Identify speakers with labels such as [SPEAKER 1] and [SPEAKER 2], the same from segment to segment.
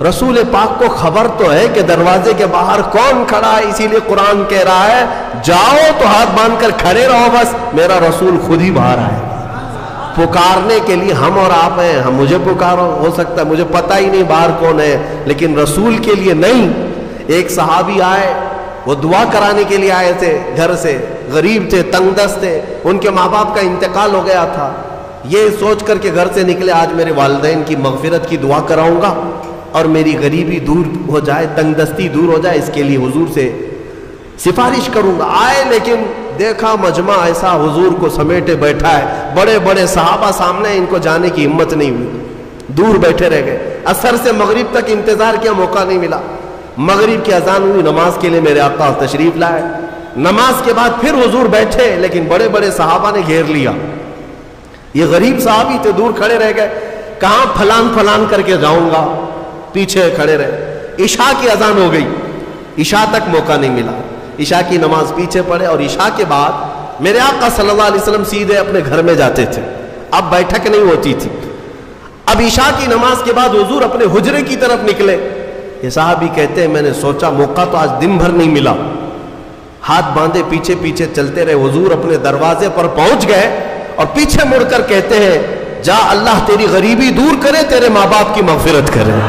[SPEAKER 1] رسول پاک کو خبر تو ہے کہ دروازے کے باہر کون کھڑا ہے، اسی لیے قرآن کہہ رہا ہے جاؤ تو ہاتھ باندھ کر کھڑے رہو، بس میرا رسول خود ہی باہر آئے گا۔ پکارنے کے لیے ہم اور آپ ہیں، ہم مجھے پکارو، ہو سکتا ہے مجھے پتہ ہی نہیں باہر کون ہے، لیکن رسول کے لیے نہیں۔ ایک صحابی آئے، وہ دعا کرانے کے لیے آئے تھے، گھر سے غریب تھے، تنگ دست تھے، ان کے ماں باپ کا انتقال ہو گیا تھا، یہ سوچ کر کے گھر سے نکلے آج میرے والدین کی مغفرت کی دعا کراؤں گا اور میری غریبی دور ہو جائے، تنگ دستی دور ہو جائے، اس کے لیے حضور سے سفارش کروں گا۔ آئے لیکن دیکھا مجمع ایسا حضور کو سمیٹے بیٹھا ہے، بڑے بڑے صحابہ سامنے، ان کو جانے کی ہمت نہیں ہوئی، دور بیٹھے رہ گئے۔ عصر سے مغرب تک انتظار کیا، موقع نہیں ملا۔ مغرب کی اذان ہوئی، نماز کے لیے میرے آقا تشریف لائے، نماز کے بعد پھر حضور بیٹھے، لیکن بڑے بڑے صحابہ نے گھیر لیا۔ یہ غریب صحابی تھے، دور کھڑے رہ گئے، کہاں پھلان پھلان کر کے جاؤں گا، پیچھے کھڑے رہے۔ عشاء کی اذان ہو گئی، عشاء تک موقع نہیں ملا، عشاء کی نماز پیچھے پڑے، اور عشاء کے بعد میرے آقا صلی اللہ علیہ وسلم سیدھے اپنے گھر میں جاتے تھے، اب بیٹھک نہیں ہوتی تھی۔ اب عشاء کی نماز کے بعد حضور اپنے حجرے کی طرف نکلے۔ یہ صحابی کہتے ہیں میں نے سوچا موقع تو آج دن بھر نہیں ملا، ہاتھ باندھے پیچھے پیچھے چلتے رہے، حضور اپنے دروازے پر پہنچ گئے اور پیچھے مڑ کر کہتے ہیں جا اللہ تیری غریبی دور کرے، تیرے ماں باپ کی مغفرت کرے۔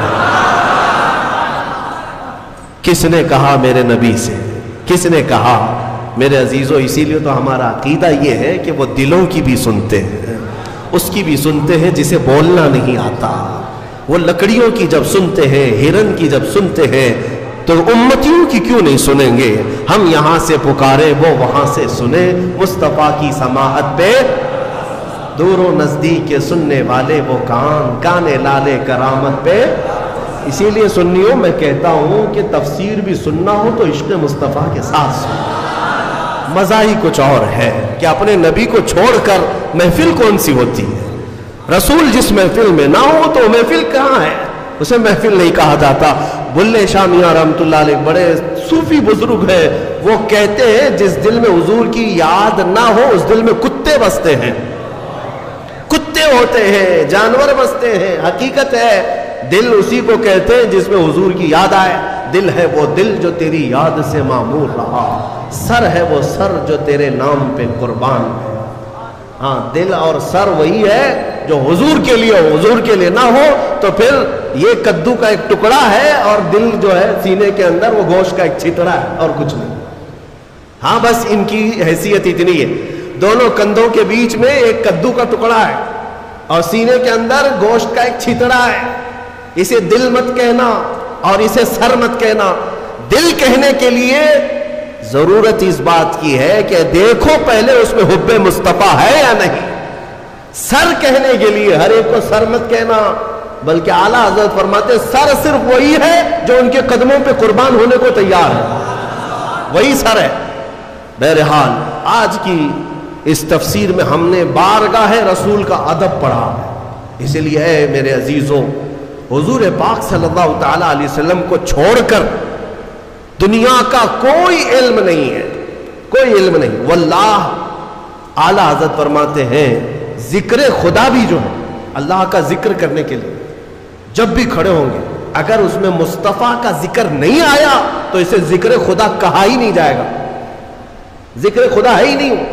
[SPEAKER 1] کس نے کہا میرے نبی سے، کس نے کہا؟ میرے عزیزو، اسی لیے تو ہمارا عقیدہ یہ ہے کہ وہ دلوں کی بھی سنتے ہیں، اس کی بھی سنتے ہیں جسے بولنا نہیں آتا۔ وہ لکڑیوں کی جب سنتے ہیں، ہرن کی جب سنتے ہیں، تو امتیوں کی کیوں نہیں سنیں گے؟ ہم یہاں سے پکارے وہ وہاں سے سنے، مصطفیٰ کی سماعت پہ دور و نزدیک کے سننے والے وہ کان، کانے لالے کرامت پہ۔ اسی لیے سنیوں میں کہتا ہوں کہ تفسیر بھی سننا ہو تو عشق مصطفیٰ کے ساتھ سنو، مزہ ہی کچھ اور ہے کہ اپنے نبی کو چھوڑ کر محفل کون سی ہوتی ہے؟ رسول جس محفل میں نہ ہو تو محفل کہاں ہے؟ اسے محفل نہیں کہا جاتا۔ بلے شاہ میاں رحمۃ اللہ علیہ بڑے صوفی بزرگ ہیں، وہ کہتے ہیں جس دل میں حضور کی یاد نہ ہو اس دل میں کتے بستے ہیں، کتے ہوتے ہیں، جانور بستے ہیں۔ حقیقت ہے دل اسی کو کہتے ہیں جس میں حضور کی یاد آئے۔ دل ہے وہ دل جو تیری یاد سے معمور رہا، سر ہے وہ سر جو تیرے نام پہ قربان ہے۔ ہاں، دل اور سر وہی ہے جو حضور کے لیے ہو، حضور کے لیے نہ ہو تو پھر یہ کدو کا ایک ٹکڑا ہے اور دل جو ہے سینے کے اندر وہ گوشت کا ایک چھتڑا ہے اور کچھ نہیں۔ ہاں بس ان کی حیثیت اتنی ہے، دونوں کندھوں کے بیچ میں ایک کدو کا ٹکڑا ہے اور سینے کے اندر گوشت کا ایک چھتڑا ہے۔ اسے دل مت کہنا اور اسے سر مت کہنا۔ دل کہنے کے لیے ضرورت اس بات کی ہے کہ دیکھو پہلے اس میں حب مصطفیٰ ہے یا نہیں۔ سر کہنے کے لیے ہر ایک کو سر مت کہنا، بلکہ اعلیٰ حضرت فرماتے سر صرف وہی ہے جو ان کے قدموں پہ قربان ہونے کو تیار ہے، وہی سر ہے۔ بہرحال آج کی اس تفسیر میں ہم نے بارگاہ رسول کا ادب پڑھا ہے، اسی لیے اے میرے عزیزوں، حضور پاک صلی اللہ تعالی علیہ وسلم کو چھوڑ کر دنیا کا کوئی علم نہیں ہے، کوئی علم نہیں۔ واللہ اعلیٰ حضرت فرماتے ہیں ذکر خدا بھی جو ہے اللہ کا ذکر کرنے کے لیے جب بھی کھڑے ہوں گے، اگر اس میں مصطفیٰ کا ذکر نہیں آیا تو اسے ذکر خدا کہا ہی نہیں جائے گا، ذکر خدا ہے ہی نہیں۔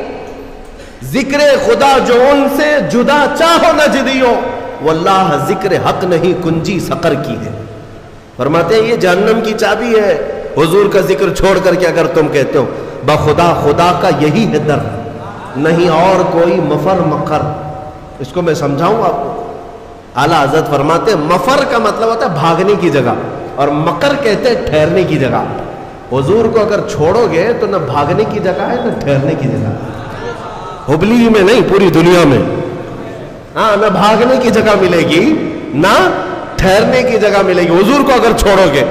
[SPEAKER 1] ذکر خدا جو ان سے جدا چاہو نہ جدیو، واللہ ذکر حق نہیں کنجی سقر کی ہے۔ فرماتے ہیں یہ جہنم کی چابی ہے، حضور کا ذکر چھوڑ کر کے اگر تم کہتے ہو بخدا خدا کا یہی ہے در، نہیں اور کوئی مفر مکر۔ اس کو میں سمجھاؤں آپ کو۔ اعلیٰ حضرت فرماتے ہیں مفر کا مطلب ہوتا ہے بھاگنے کی جگہ، اور مکر کہتے ہیں ٹھہرنے کی جگہ۔ حضور کو اگر چھوڑو گے تو نہ بھاگنے کی جگہ ہے نہ ٹھہرنے کی جگہ، ہبلی میں نہیں پوری دنیا میں۔ ہاں، نہ بھاگنے کی جگہ ملے گی نہ ٹھہرنے کی جگہ ملے گی حضور کو اگر چھوڑو گے۔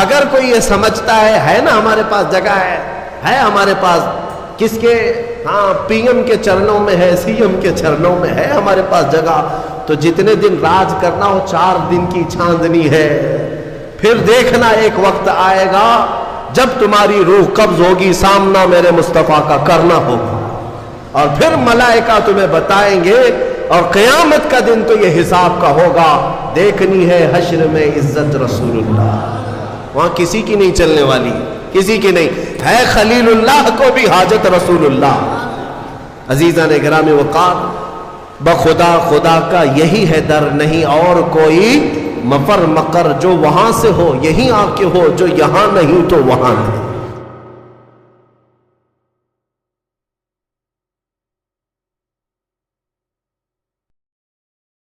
[SPEAKER 1] اگر کوئی یہ سمجھتا ہے نا ہمارے پاس جگہ ہے ہمارے پاس، کس کے؟ ہاں، پی ایم کے چرنوں میں ہے، سی ایم کے چرنوں میں ہے ہمارے پاس جگہ، تو جتنے دن راج کرنا ہو 4 دن کی چاندنی ہے۔ پھر دیکھنا ایک وقت آئے گا جب تمہاری روح قبض ہوگی، سامنا میرے مصطفیٰ کا کرنا ہوگا، اور پھر ملائکہ تمہیں بتائیں گے اور قیامت کا دن تو یہ حساب کا ہوگا. دیکھنی ہے حشر میں عزت رسول اللہ, وہاں کسی کی نہیں چلنے والی, کسی کی نہیں ہے. خلیل اللہ کو بھی حاجت رسول اللہ. عزیزان گرامی وقار, بخدا خدا کا یہی ہے در, نہیں اور کوئی مفر مقر. جو وہاں سے ہو یہیں آ کے ہو, جو یہاں نہیں تو وہاں نہیں.